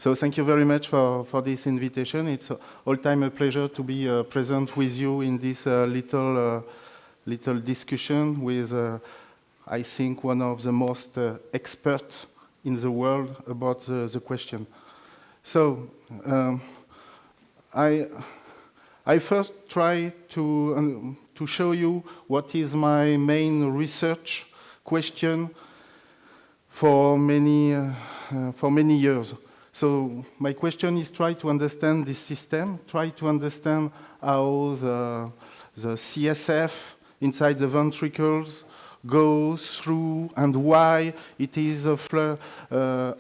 So thank you very much for this invitation. It's all time a pleasure to be present with you in this little discussion with, I think, one of the most experts in the world about the question. So I first try to show you what is my main research question for many years. So my question is try to understand this system, try to understand how the CSF inside the ventricles goes through and why it is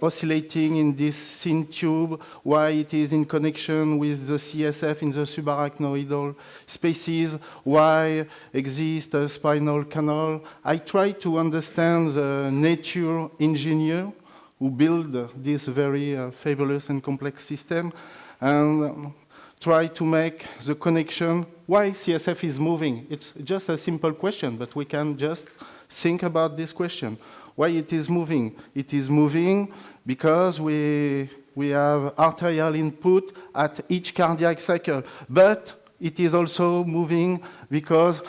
oscillating in this thin tube, why it is in connection with the CSF in the subarachnoidal spaces, why exists a spinal canal. I try to understand the nature engineer who build this very fabulous and complex system, and try to make the connection why CSF is moving. It's just a simple question, but we can just think about this question. Why it is moving? It is moving because we have arterial input at each cardiac cycle, but it is also moving because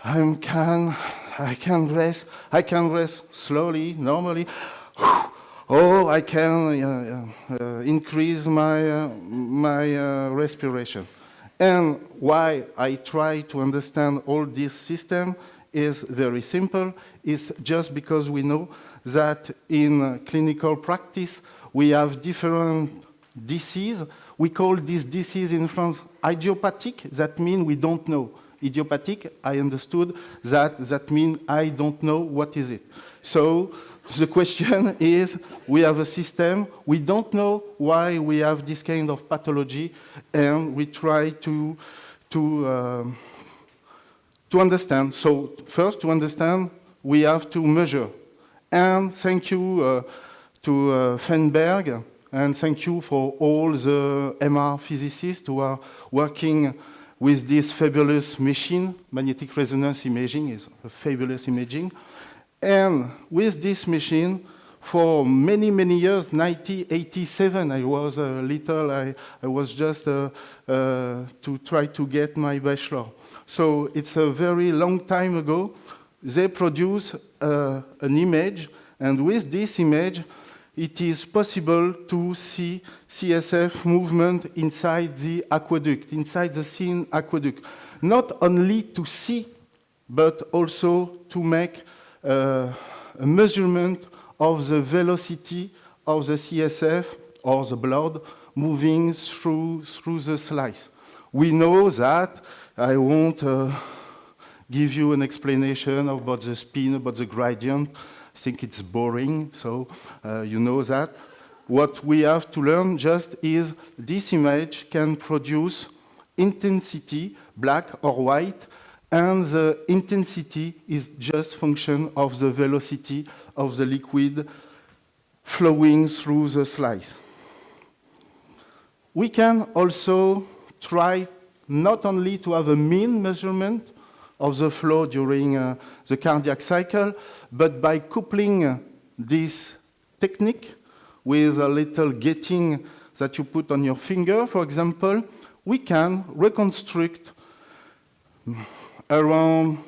I can rest slowly, normally. Or I can increase my respiration. And why I try to understand all this system is very simple. It's just because we know that in clinical practice, we have different diseases. We call this disease in France idiopathic. That means we don't know. Idiopathic, I understood that means I don't know what is it. So the question is, we have a system, we don't know why we have this kind of pathology, and we try to understand. So first, to understand, we have to measure. And thank you to Fenberg, and thank you for all the MR physicists who are working with this fabulous machine. Magnetic resonance imaging is a fabulous imaging. And with this machine, for many, many years, 1987, I was little, I was just to try to get my bachelor. So it's a very long time ago. They produce an image, and with this image, it is possible to see CSF movement inside the aqueduct, inside the thin aqueduct. Not only to see, but also to make a measurement of the velocity of the CSF or the blood moving through the slice. We know that. I won't give you an explanation about the spin, about the gradient. I think it's boring, so you know that. What we have to learn just is this image can produce intensity, black or white, and the intensity is just function of the velocity of the liquid flowing through the slice. We can also try not only to have a mean measurement of the flow during the cardiac cycle, but by coupling this technique with a little gating that you put on your finger, for example, we can reconstruct around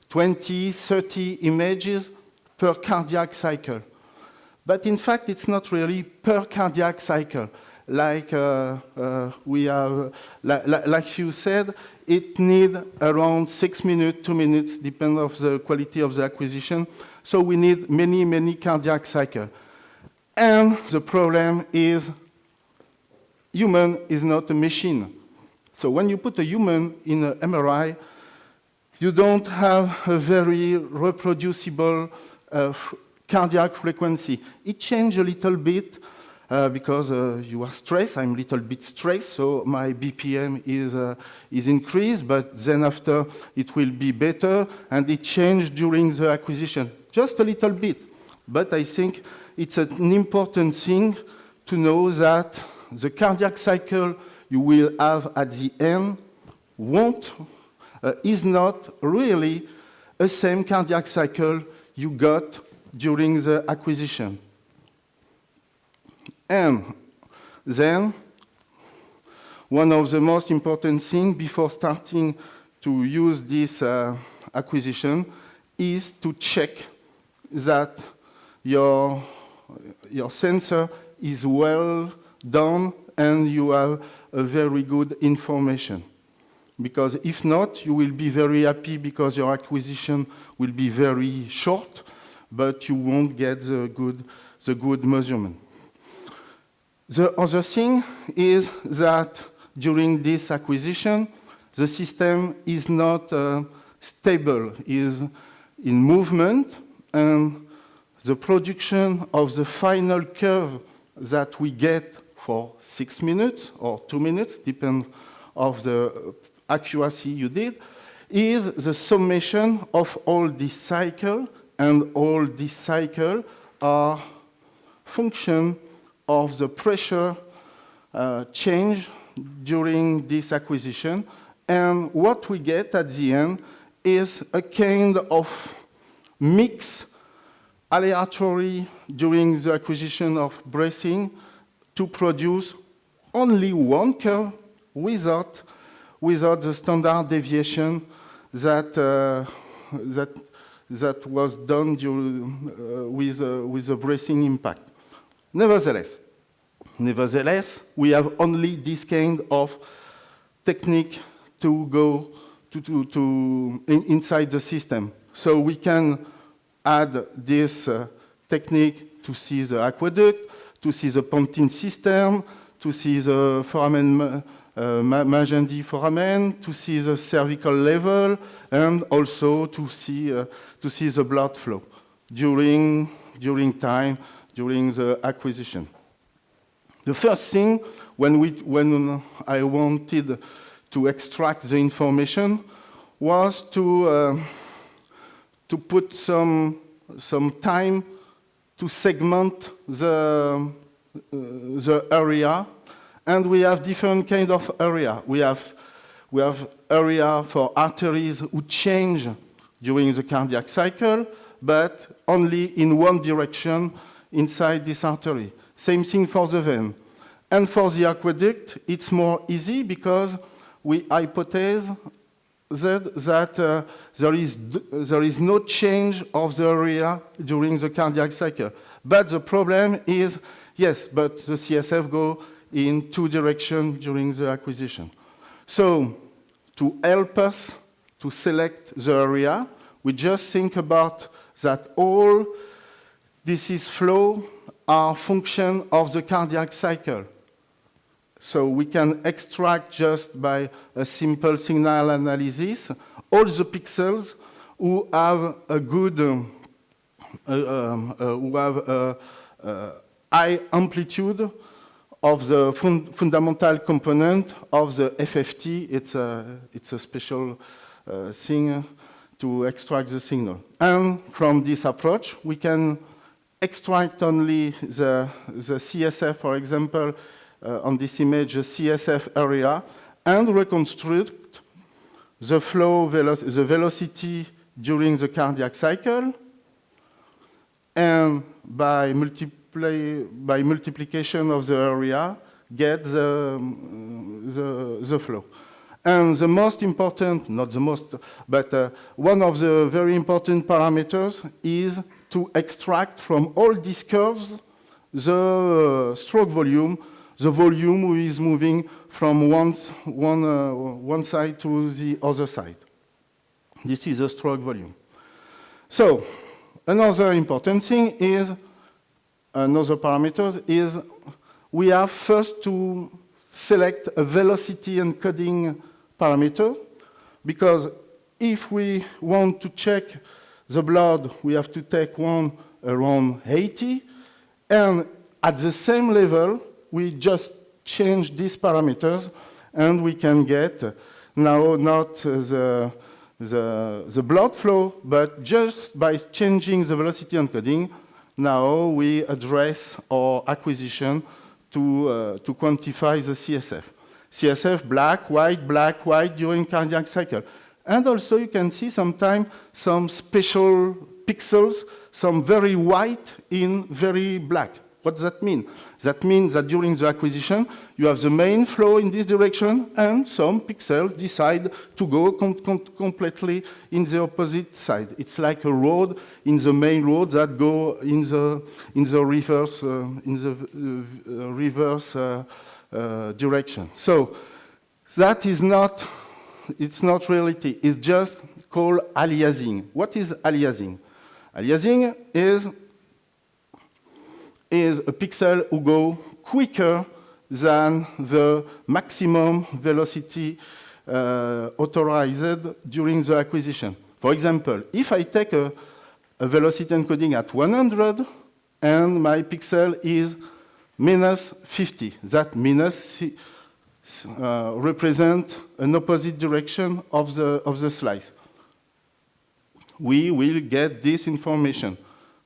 20, 30 images per cardiac cycle. But in fact, it's not really per cardiac cycle. Like we have, like you said, it needs around 6 minutes, 2 minutes, depending on the quality of the acquisition. So we need many, many cardiac cycles. And the problem is, human is not a machine. So when you put a human in an MRI, you don't have a very reproducible cardiac frequency. It changes a little bit because you are stressed. I'm a little bit stressed, so my BPM is increased, but then after it will be better, and it changed during the acquisition, just a little bit. But I think it's an important thing to know that the cardiac cycle you will have at the end is not really a same cardiac cycle you got during the acquisition. And Then, one of the most important things before starting to use this acquisition is to check that your sensor is well done and you have a very good information. Because if not, you will be very happy because your acquisition will be very short, but you won't get the good measurement. The other thing is that during this acquisition, the system is not stable, is in movement, and the production of the final curve that we get for 6 minutes or 2 minutes, depends on the accuracy you did, is the summation of all this cycle, and all this cycle are function of the pressure change during this acquisition. And what we get at the end is a kind of mix aleatory during the acquisition of bracing to produce only one curve without the standard deviation that was done with the bracing impact. Nevertheless, we have only this kind of technique to go inside the system. So we can add this technique to see the aqueduct, to see the pumping system, to see the foramen, Magendie foramen, to see the cervical level, and also to see the blood flow during the acquisition. The first thing when I wanted to extract the information was to put some time to segment the area, and we have different kind of area. We have area for arteries who change during the cardiac cycle, but only in one direction inside this artery. Same thing for the vein. And for the aqueduct, it's more easy because we hypothesize that there is no change of the area during the cardiac cycle. But the problem is, yes, but the CSF go in two directions during the acquisition. So to help us to select the area, we just think about that all disease flow are function of the cardiac cycle. So we can extract just by a simple signal analysis all the pixels who have a good, high amplitude of the fundamental component of the FFT. It's a special thing to extract the signal. And from this approach, we can extract only the CSF, for example, on this image, the CSF area, and reconstruct the flow, the velocity during the cardiac cycle, and by multiplication of the area, get the flow. And the most important, not the most, but one of the very important parameters is to extract from all these curves the stroke volume, the volume who is moving from one side to the other side. This is the stroke volume. So another important thing is, another parameter is, we have first to select a velocity encoding parameter, because if we want to check the blood, we have to take one around 80, and at the same level, we just change these parameters, and we can get now not the blood flow, but just by changing the velocity encoding, now we address our acquisition to quantify the CSF. CSF black, white during cardiac cycle. And also you can see sometimes some special pixels, some very white in very black. What does that mean? That means that during the acquisition, you have the main flow in this direction, and some pixels decide to go completely in the opposite side. It's like a road in the main road that go in the reverse direction. So that is not, it's not reality. It's just called aliasing. What is aliasing? Aliasing is a pixel who go quicker than the maximum velocity authorized during the acquisition. For example, if I take a velocity encoding at 100 and my pixel is minus 50, that minus represents an opposite direction of the slice. We will get this information,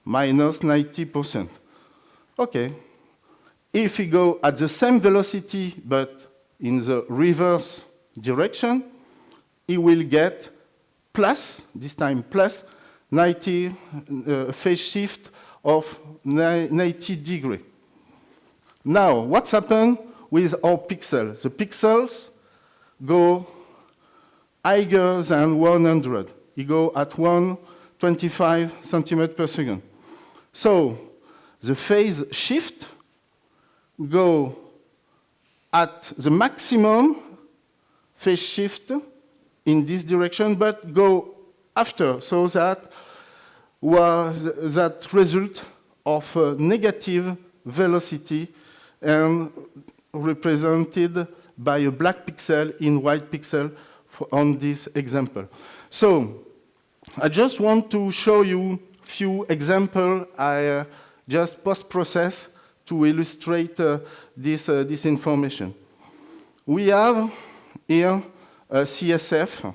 minus 90%. Okay, if we go at the same velocity but in the reverse direction, it will get plus, this time plus, 90 phase shift of 90 degrees. Now, what's happened with our pixels? The pixels go higher than 100. It go at 125 centimeters per second. So, the phase shift go at the maximum phase shift in this direction, but go after, so that result of a negative velocity and represented by a black pixel in white pixel on this example. So I just want to show you a few examples I just post-process to illustrate this information. We have here a CSF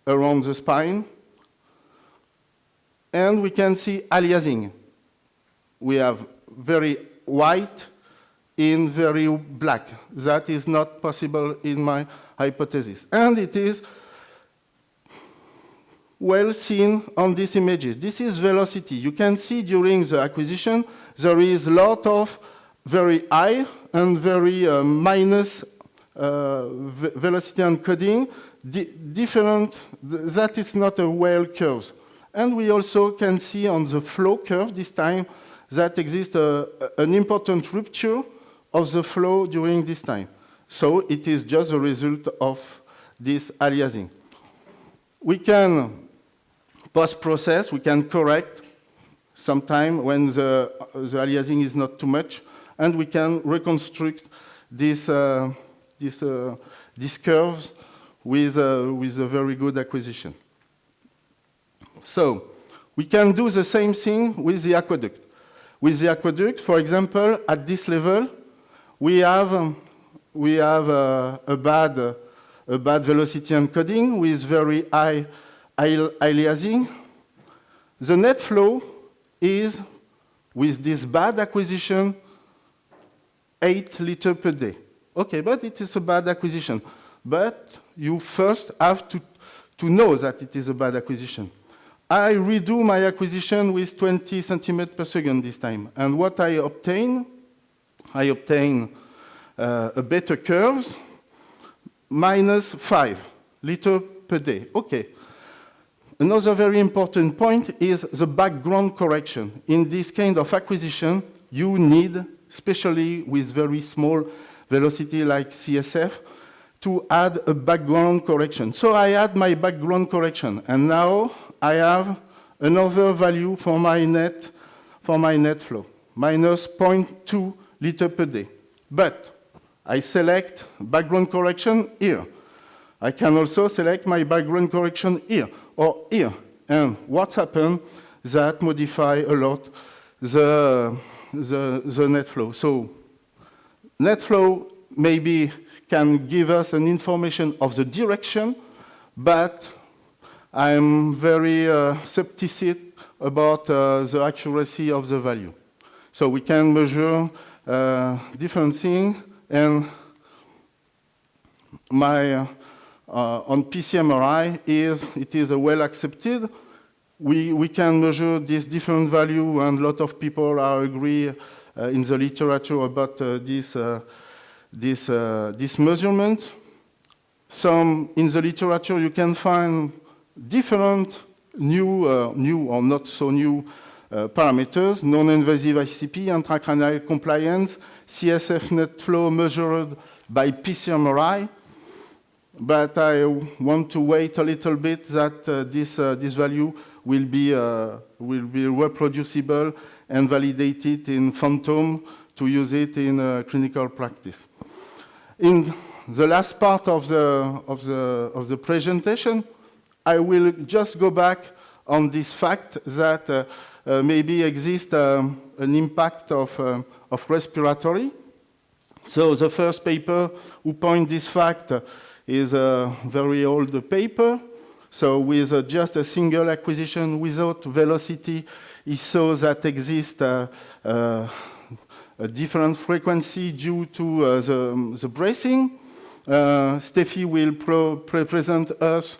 around the spine, and we can see aliasing. We have very white in very black. That is not possible in my hypothesis. And it is well seen on these images. This is velocity. You can see during the acquisition, there is a lot of very high and very minus velocity encoding. Different, that is not a well curve. And we also can see on the flow curve this time that exists an important rupture of the flow during this time. So it is just a result of this aliasing. We can post-process, we can correct sometime when the aliasing is not too much, and we can reconstruct these curves with a very good acquisition. So we can do the same thing with the aqueduct. With the aqueduct, for example, at this level, we have a bad velocity encoding with very high aliasing. The net flow is, with this bad acquisition, 8 liters per day. Okay, but it is a bad acquisition. But you first have to know that it is a bad acquisition. I redo my acquisition with 20 centimeters per second this time. And what I obtain a better curve, minus 5 liters per day. Okay. Another very important point is the background correction. In this kind of acquisition, you need, especially with very small velocity like CSF, to add a background correction. So I add my background correction, and now I have another value for my net flow, minus 0.2 liters per day. But I select background correction here. I can also select my background correction here or here. And what happens that modify a lot the net flow. So net flow maybe can give us an information of the direction, but I'm very skeptical about the accuracy of the value. So we can measure different things, and my on PCMRI it is well accepted. We can measure this different value, and a lot of people are agree in the literature about this measurement. Some in the literature you can find different new or not so new parameters: non-invasive ICP, intracranial compliance, CSF net flow measured by PCMRI. But I want to wait a little bit that this value will be reproducible and validated in Phantom to use it in clinical practice. In the last part of the presentation, I will just go back on this fact that maybe exists an impact of respiratory. So the first paper who point this fact is a very old paper. So with just a single acquisition without velocity, he saw that exists a different frequency due to the bracing. Steffi will present us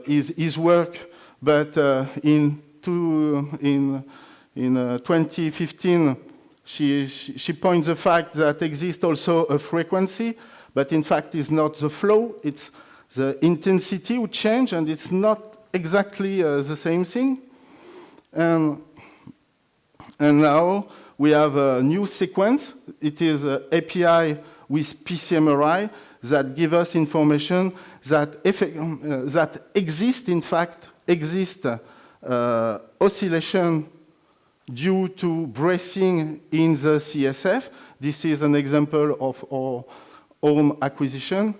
his work, but in 2015, she points the fact that exists also a frequency, but in fact it's not the flow, it's the intensity would change, and it's not exactly the same thing. And now we have a new sequence. It is an API with PCMRI that give us information that exist oscillation due to bracing in the CSF. This is an example of our own acquisition,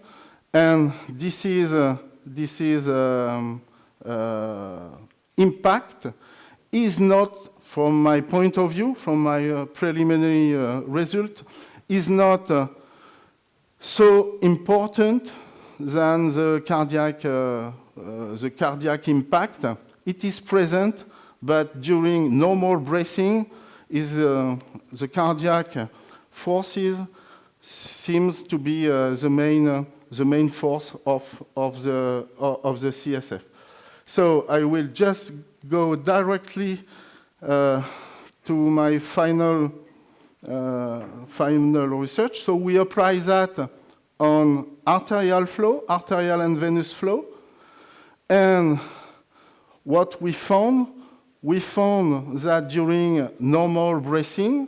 and this is impact is not, from my point of view, from my preliminary result, is not so important than the cardiac impact. It is present, but during normal bracing, the cardiac forces seems to be the main force of the CSF. So I will just go directly to my final research. So we apply that on arterial flow, arterial and venous flow, and what we found that during normal bracing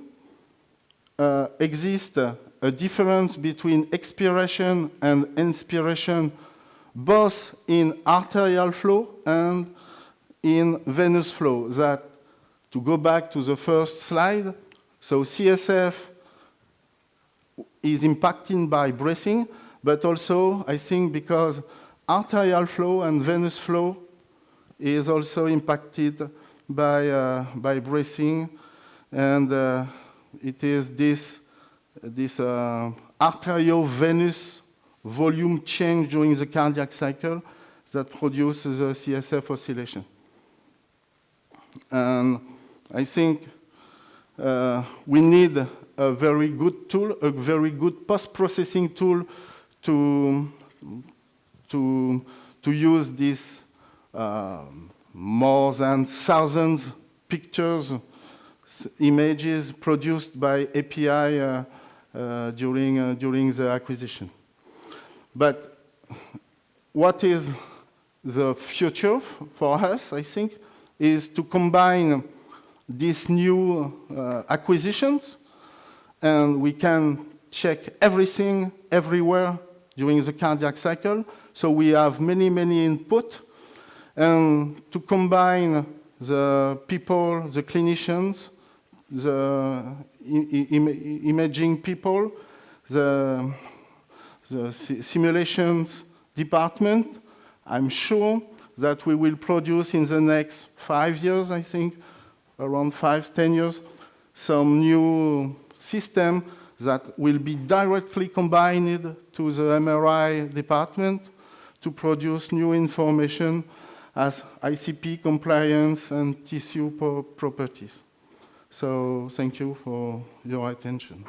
exists a difference between expiration and inspiration, both in arterial flow and in venous flow. That, to go back to the first slide, so CSF is impacted by bracing, but also, I think, because arterial flow and venous flow is also impacted by bracing, and it is this arteriovenous volume change during the cardiac cycle that produces the CSF oscillation. And I think we need a very good tool, a very good post-processing tool to use this more than thousands pictures, images produced by API during the acquisition. But what is the future for us, I think, is to combine these new acquisitions, and we can check everything everywhere during the cardiac cycle. So we have many input, and to combine the people, the clinicians, the imaging people, the simulations department, I'm sure that we will produce in the next 5 years, I think, around 5-10 years, some new system that will be directly combined to the MRI department to produce new information as ICP compliance and tissue properties. So thank you for your attention.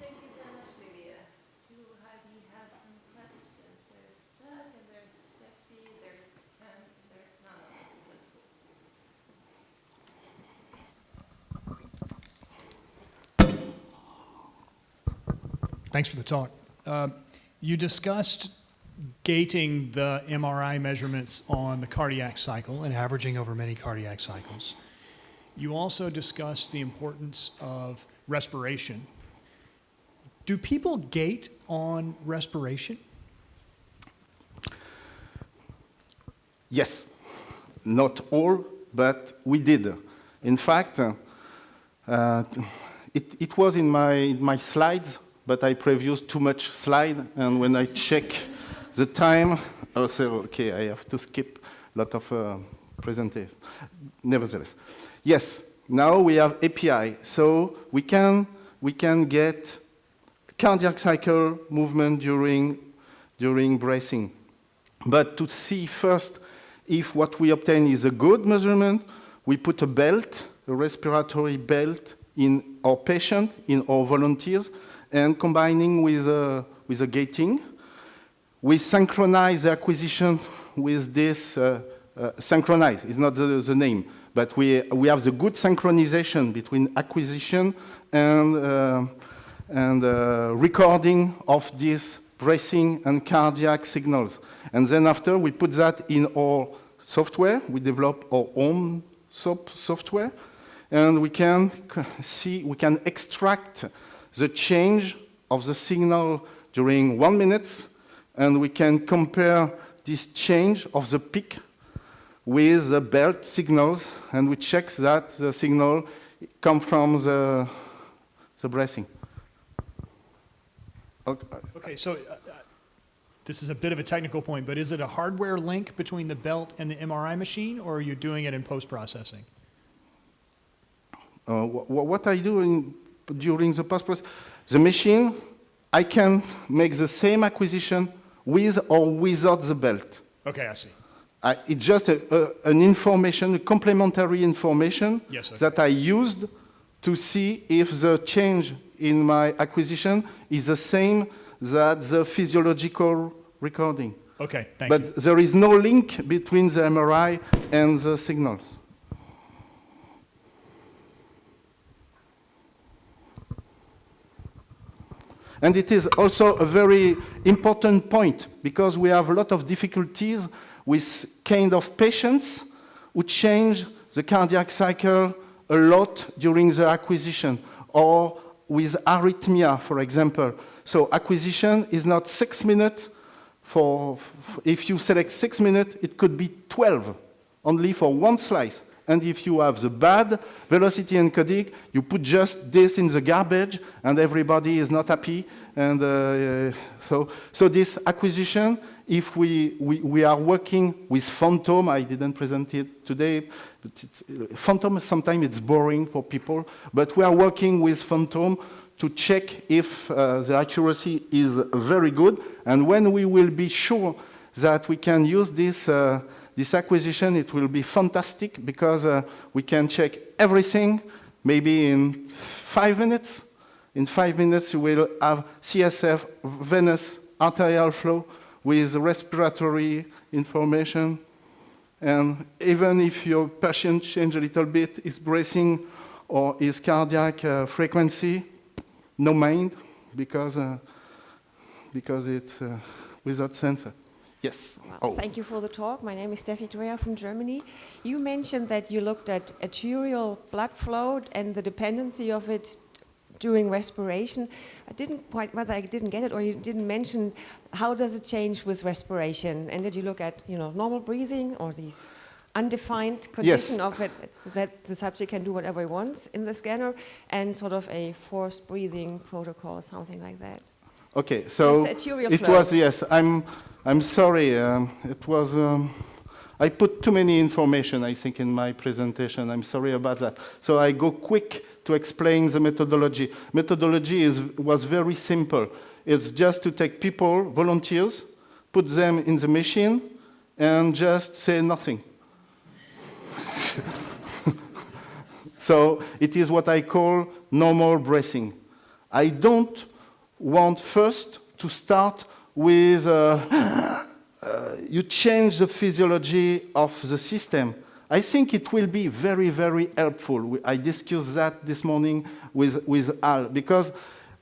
Thank you very much, Olivier. Do we have some questions? There's Chuck and there's Steffi, there's Ken. Thanks for the talk. You discussed gating the MRI measurements on the cardiac cycle and averaging over many cardiac cycles. You also discussed the importance of respiration. Do people gate on respiration? Yes, not all, but we did. In fact, it was in my slides, but I previewed too much slide, and when I check the time, I say, okay, I have to skip a lot of presentations. Nevertheless, yes, now we have API, so we can get cardiac cycle movement during breathing. But to see first if what we obtain is a good measurement, we put a belt, a respiratory belt, in our patient, in our volunteers, and combining with a gating, we synchronize the acquisition with this, synchronize, it's not the name, but we have the good synchronization between acquisition and recording of these breathing and cardiac signals. And then after, we put that in our software. We develop our own software, and we can extract the change of the signal during 1 minute, and we can compare this change of the peak with the belt signals, and we check that the signal come from the breathing. Okay, so this is a bit of a technical point, but is it a hardware link between the belt and the MRI machine, or are you doing it in post-processing? What I do during the post-processing, the machine, I can make the same acquisition with or without the belt. Okay, I see. It's just an information, a complementary information Yes, okay. that I used to see if the change in my acquisition is the same that the physiological recording. Okay, thank you. But there is no link between the MRI and the signals. And it is also a very important point, because we have a lot of difficulties with kind of patients who change the cardiac cycle a lot during the acquisition, or with arrhythmia, for example. So acquisition is not 6 minutes. If you select 6 minutes, it could be 12, only for one slice. And if you have the bad velocity encoding, you put just this in the garbage, and everybody is not happy. And so this acquisition, if we are working with Phantom, I didn't present it today, but Phantom, sometimes it's boring for people, but we are working with Phantom to check if the accuracy is very good. And when we will be sure that we can use this acquisition, it will be fantastic, because we can check everything maybe in 5 minutes. In 5 minutes, you will have CSF, venous arterial flow with respiratory information. And even if your patient change a little bit his breathing or his cardiac frequency, no mind, because it's without sensor. Yes. Well, thank you for the talk. My name is Steffi Dreher from Germany. You mentioned that you looked at arterial blood flow and the dependency of it during respiration. I didn't quite, whether I didn't get it or you didn't mention how does it change with respiration, and did you look at normal breathing or these undefined condition of it that the subject can do whatever he wants in the scanner, and sort of a forced breathing protocol, something like that? Okay, so it was, yes, I'm sorry, it was, I put too many information, I think, in my presentation. I'm sorry about that. So I go quick to explain the methodology. Methodology was very simple. It's just to take people, volunteers, put them in the machine, and just say nothing. So it is what I call normal breathing. I don't want first to start with you change the physiology of the system. I think it will be very, very helpful. I discussed that this morning with Al, because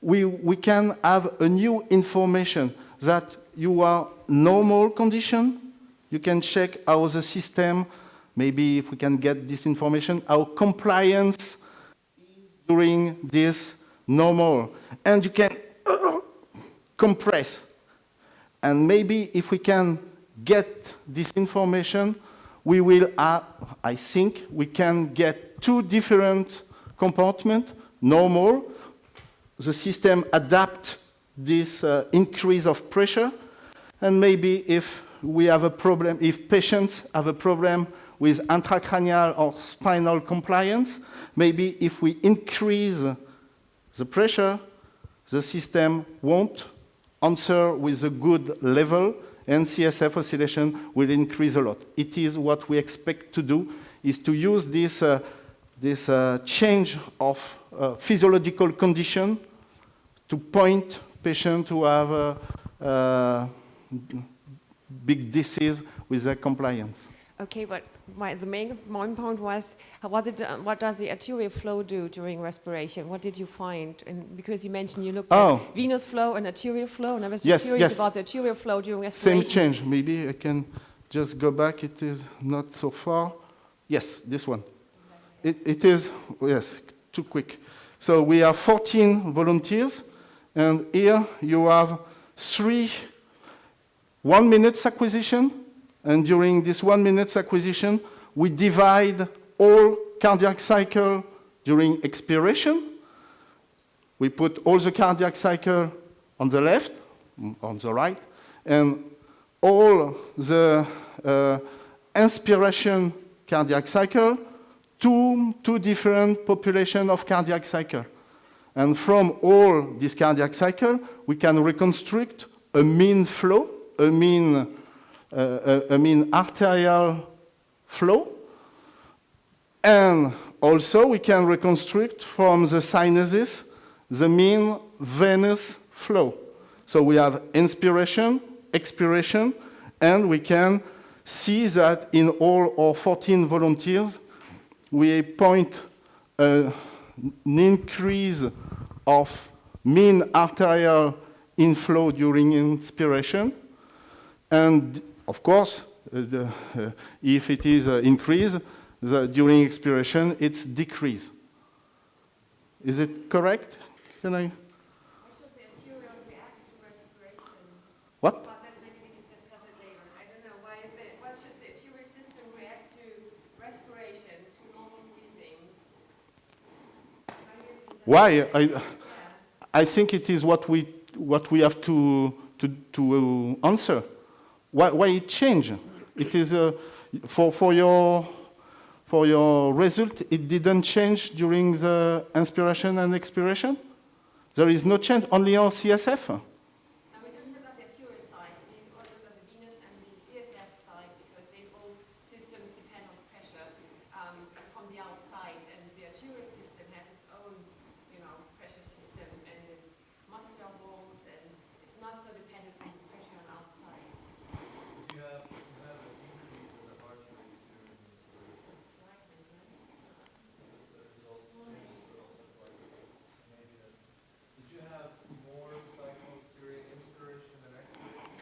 we can have a new information that you are normal condition. You can check how the system, maybe if we can get this information, how compliance is during this normal. And you can compress. And maybe if we can get this information, we will, I think, we can get two different compartments, normal, the system adapt this increase of pressure, and maybe if we have a problem, if patients have a problem with intracranial or spinal compliance, maybe if we increase the pressure, the system won't answer with a good level, and CSF oscillation will increase a lot. It is what we expect to do, is to use this, change of physiological condition to point patients who have big disease with their compliance. Okay, but the main point was, what does the arterial flow do during respiration? What did you find? And because you mentioned you looked at venous flow and arterial flow, and I was just curious about the arterial flow during respiration. Same change. Maybe I can just go back. It is not so far. Yes, this one. It is, yes, too quick. So we have 14 volunteers, and here you have 3 1-minute acquisition. And during this 1 minute acquisition, we divide all cardiac cycle during expiration. We put all the cardiac cycle on the left, on the right, and all the inspiration cardiac cycle, two different population of cardiac cycle. And from all this cardiac cycle, we can reconstruct a mean flow, a mean arterial flow, and also we can reconstruct from the sinuses the mean venous flow. So we have inspiration, expiration, and we can see that in all our 14 volunteers, we point an increase of mean arterial inflow during inspiration, and of course, if it is increase, during expiration, it's decrease. Is it correct? Can I? How should the arterial react to respiration? What? But then maybe we can discuss it later. I don't know. Why should the arterial system react to respiration, to normal breathing? Why? I think it is what we have to answer. Why it changed? It is for your result. It didn't change during the inspiration and expiration. There is no change, only on CSF. Now we don't look at the arterial side. We only look at the venous and the CSF side because they both systems depend on pressure from the outside, and the arterial system has its own, pressure system and its muscular walls, and it's not so dependent on the pressure on outside. You have an increase in the heart rate during inspiration. The result changes, but also quite stable. So maybe that's. Did you have more cycles during inspiration and expiration?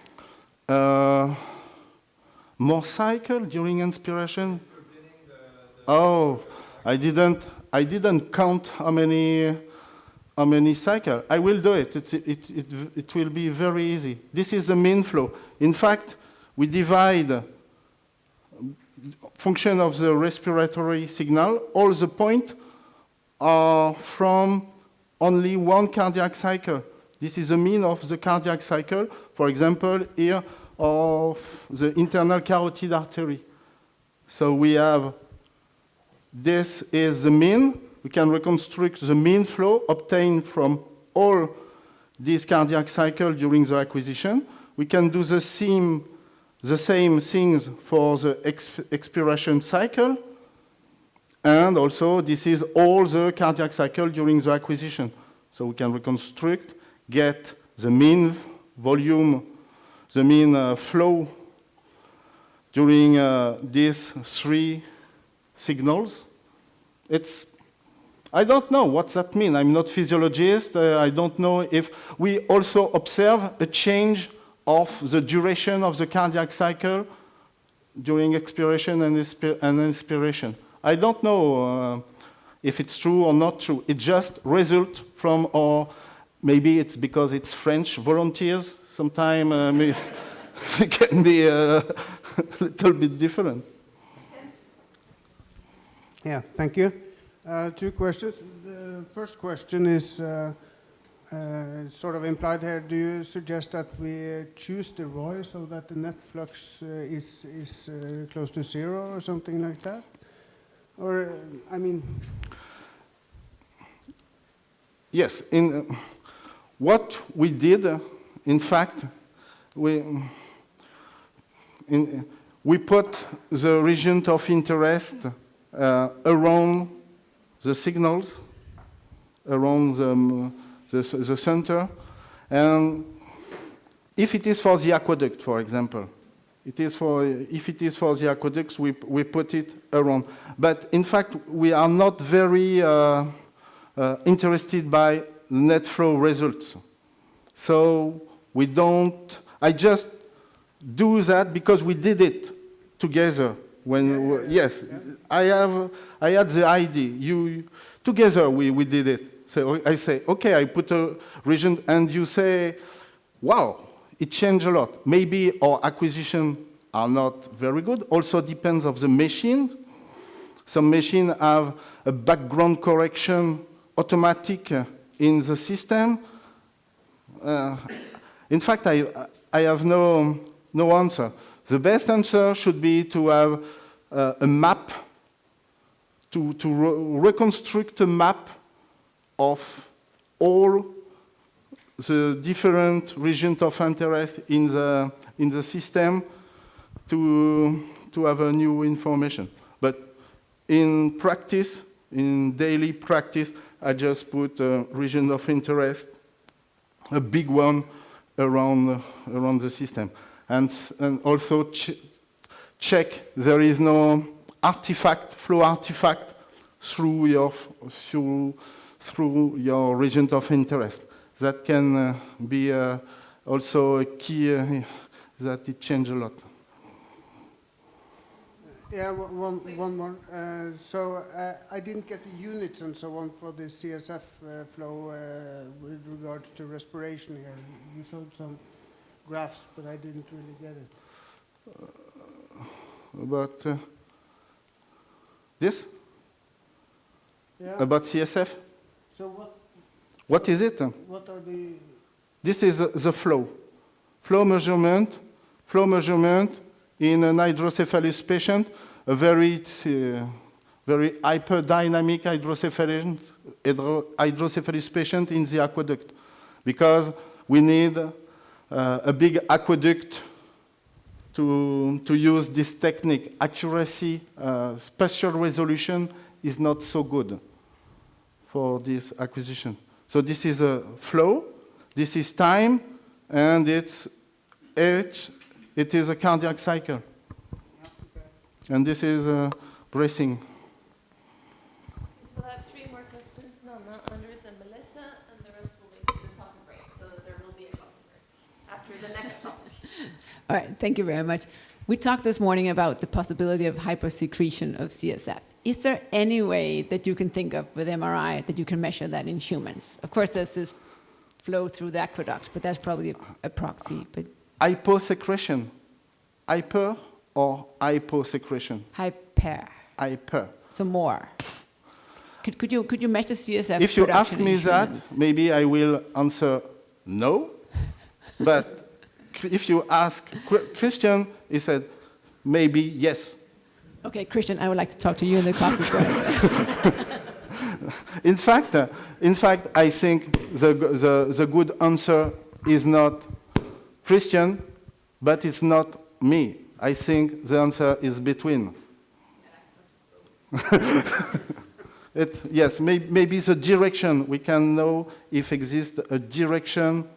More cycle during inspiration? Forbidding I didn't count how many cycles. I will do it. It will be very easy. This is the mean flow. In fact, we divide function of the respiratory signal. All the points are from only one cardiac cycle. This is the mean of the cardiac cycle. For example, here of the internal carotid artery. So we have, this is the mean. We can reconstruct the mean flow obtained from all these cardiac cycles during the acquisition. We can do the same things for the expiration cycle. And also, this is all the cardiac cycle during the acquisition. So we can reconstruct, get the mean volume, the mean flow during these 3 signals. I don't know what that means. I'm not physiologist. I don't know if we also observe a change of the duration of the cardiac cycle during expiration and inspiration. I don't know if it's true or not true. It just results from, or maybe it's because it's French volunteers. Sometimes it can be a little bit different. Yeah, thank you. 2 questions. The first question is sort of implied here. Do you suggest that we choose the ROI so that the net flux is close to 0 or something like that? Or, I mean... Yes, in what we did, in fact, we put the region of interest around the signals, around the center, and if it is for the aqueduct, for example, if it is for the aqueducts, we put it around. But in fact, we are not very interested by net flow results. So we don't, I just do that because we did it together. When yes, I had the idea. Together we did it. So I say, okay, I put a region, and you say, wow, it changed a lot. Maybe our acquisitions are not very good. Also depends on the machine. Some machines have a background correction automatic in the system. In fact, I have no answer. The best answer should be to have a map, to reconstruct a map of all the different regions of interest in the system to have a new information. But in practice, in daily practice, I just put a region of interest, a big one around the system. And also check there is no artifact, flow artifact through your region of interest. That can be also a key that it changes a lot. Yeah, one more. So I didn't get the units and so on for the CSF flow with regards to respiration here. You showed some graphs, but I didn't really get it. About this? Yeah. About CSF? So What is it? what are the... This is the flow. Flow measurement in an hydrocephalus patient, a very hyperdynamic hydrocephalus patient in the aqueduct, because we need a big aqueduct to use this technique. Accuracy, spatial resolution is not so good for this acquisition. So this is a flow, this is time, and it is a cardiac cycle. And this is breathing. So we'll have 3 more questions. Nana, Anders, and Melissa, and the rest will wait for the coffee break, so that there will be a coffee break after the next topic. All right, thank you very much. We talked this morning about the possibility of hypersecretion of CSF. Is there any way that you can think of with MRI that you can measure that in humans? Of course, there's this flow through the aqueduct, but that's probably a proxy. But Hyposecretion. Hyper or hyposecretion? hyper. Hyper. So more. Could you measure CSF If you ask production me in that, humans? maybe I will answer no. But if you ask Christian, he said maybe yes. Okay, Christian, I would like to talk to you in the coffee break. In fact, I think the good answer is not Christian, but it's not me. I think the answer is between. Yes, maybe the direction. We can know if exists a direction,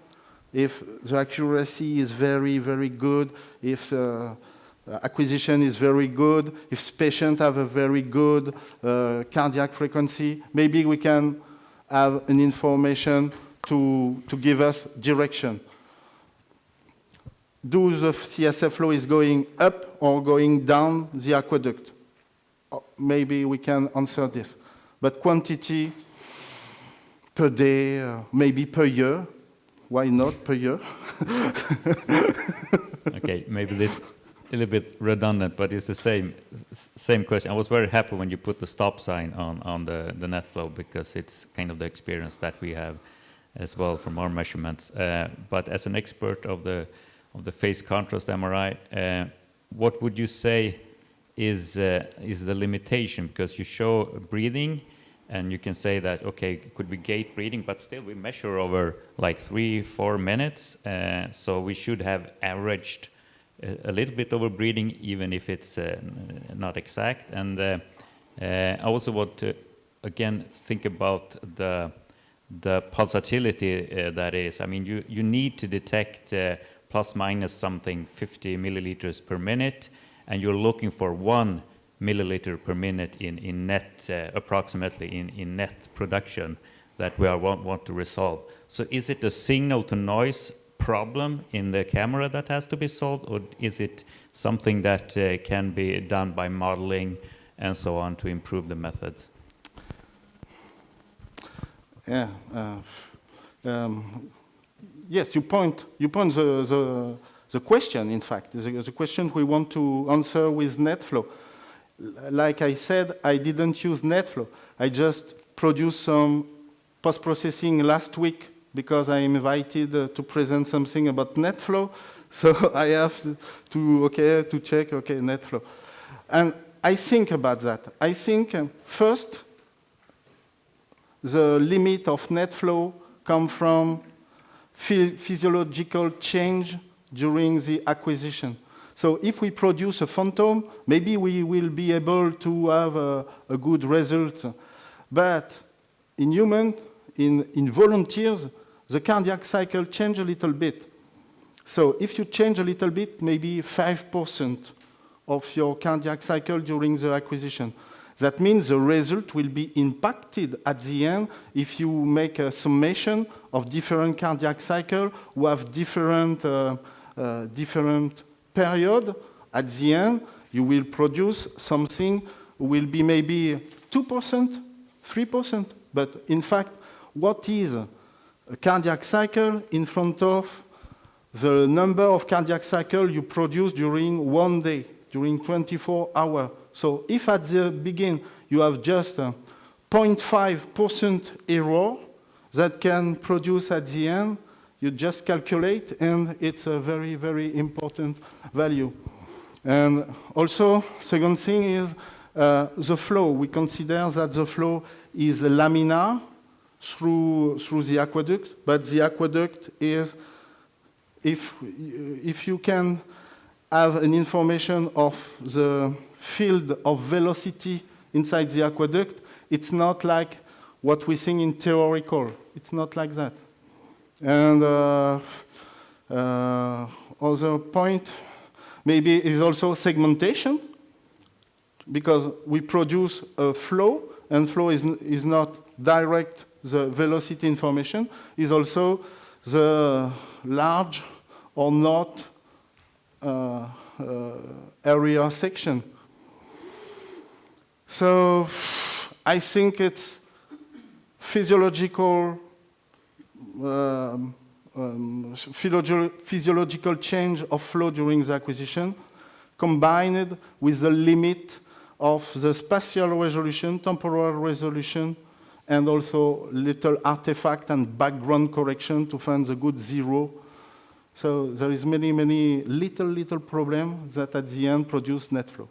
if the accuracy is very, very good, if acquisition is very good, if patients have a very good cardiac frequency, maybe we can have an information to give us direction. Do the CSF flow is going up or going down the aqueduct? Maybe we can answer this. But quantity per day, maybe per year. Why not per year? Okay, maybe this a little bit redundant, but it's the same question. I was very happy when you put the stop sign on the net flow, because it's kind of the experience that we have as well from our measurements. But as an expert of the phase contrast MRI, what would you say is the limitation? Because you show breathing, and you can say that, okay, could we gate breathing, but still we measure over like 3-4 minutes, so we should have averaged a little bit over breathing, even if it's not exact. And I also want to, again, think about the pulsatility that is. I mean, you need to detect plus minus something 50 milliliters per minute, and you're looking for 1 milliliter per minute in net, approximately in net production that we want to resolve. So is it a signal to noise problem in the camera that has to be solved, or is it something that can be done by modeling and so on to improve the methods? Yeah. Yes, you point the question, in fact, the question we want to answer with net flow. Like I said, I didn't use net flow. I just produced some post-processing last week because I am invited to present something about net flow. So I have to check, net flow. And I think about that. I think, first, the limit of net flow comes from physiological change during the acquisition. So if we produce a phantom, maybe we will be able to have a good result. But in humans, in volunteers, the cardiac cycle changes a little bit. So if you change a little bit, maybe 5% of your cardiac cycle during the acquisition. That means the result will be impacted at the end if you make a summation of different cardiac cycles who have different period. At the end, you will produce something will be maybe 2%, 3%. But in fact, what is a cardiac cycle in front of the number of cardiac cycles you produce during one day, during 24 hours? So if at the beginning you have just a 0.5% error that can produce at the end, you just calculate, and it's a very, very important value. And also, second thing is the flow. We consider that the flow is laminar through the aqueduct, but the aqueduct is, if you can have an information of the field of velocity inside the aqueduct, it's not like what we think in theoretical. It's not like that. And other point maybe is also segmentation, because we produce a flow, and flow is not direct the velocity information, is also the large or not area section. So I think it's physiological change of flow during the acquisition, combined with the limit of the spatial resolution, temporal resolution, and also little artifact and background correction to find the good zero. So there is many little problems that at the end produce net flow.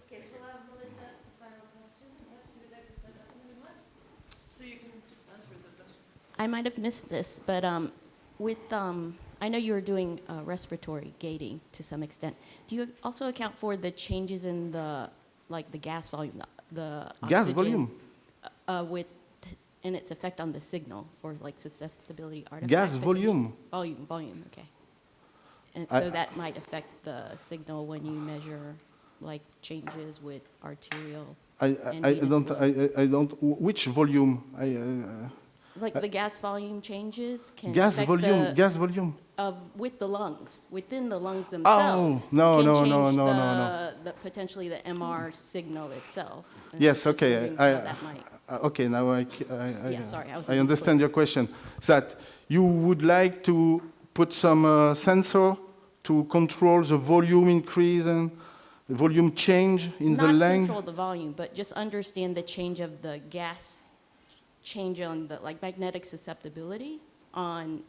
Okay, so we'll have Melissa ask the final question. What you would like to set up in one? So you can just answer the question. I might have missed this, but I know you were doing respiratory gating to some extent. Do you also account for the changes in the gas volume, the Gas oxygen, volume? and its effect on the signal for like susceptibility artifacts? Gas volume? Volume, okay. And so that might affect the signal when you measure like changes with arterial and venous flow. I don't. Which volume? Like the gas volume changes can Gas affect volume. the, Gas volume. with the lungs, within the lungs themselves. no, can no, change no, no, the, no, no. The, potentially the MR signal itself. And Yes. I was just Okay. wondering how that might. Okay. Now Yeah, sorry, I was I a bit understand your question. That you would like to put some sensor to control the volume increase and volume change in the Not lung. control the volume, but just understand the change of the gas, change on the like magnetic susceptibility on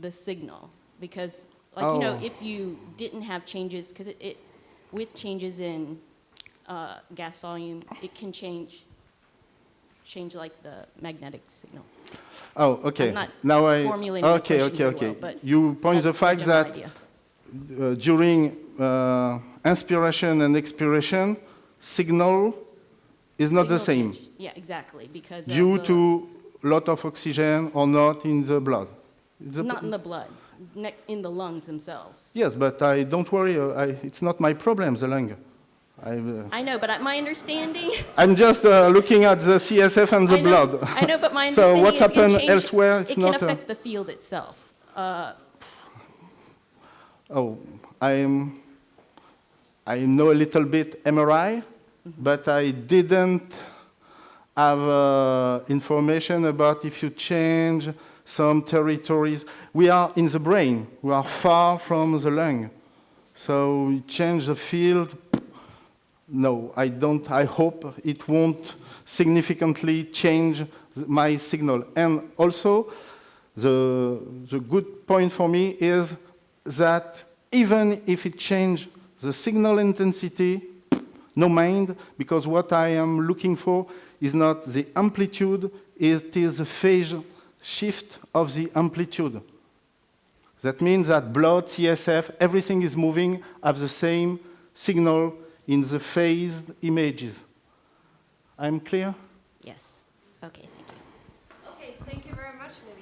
the signal. Because like, you know, Oh. if you didn't have changes, because it with changes in gas volume, it can change like the magnetic signal. Oh, okay. I'm not Now I formulating the okay, question okay, very okay. well, but You point the that's fact general that idea. during inspiration and expiration, signal is not the Signal same change. Yeah, exactly, because due of the, to lot of oxygen or not in the blood. It's a- not in the blood, in the lungs themselves. Yes, but I don't worry. It's not my problem. The lung. I know, but my understanding. I'm just looking at the CSF and the I know, blood. I know, but my So understanding what's is it can happened change, elsewhere, it's it can not, affect the field itself. Oh, I know a little bit MRI, but I didn't have information about if you change some territories. We are in the brain. We are far from the lung. So we change the field. No, I don't. I hope it won't significantly change my signal. And also, the good point for me is that even if it changes the signal intensity, no mind, because what I am looking for is not the amplitude, it is the phase shift of the amplitude. That means that blood, CSF, everything is moving at the same signal in the phased images. I'm clear? Yes. Okay, thank you. Okay, thank you very much, Liv.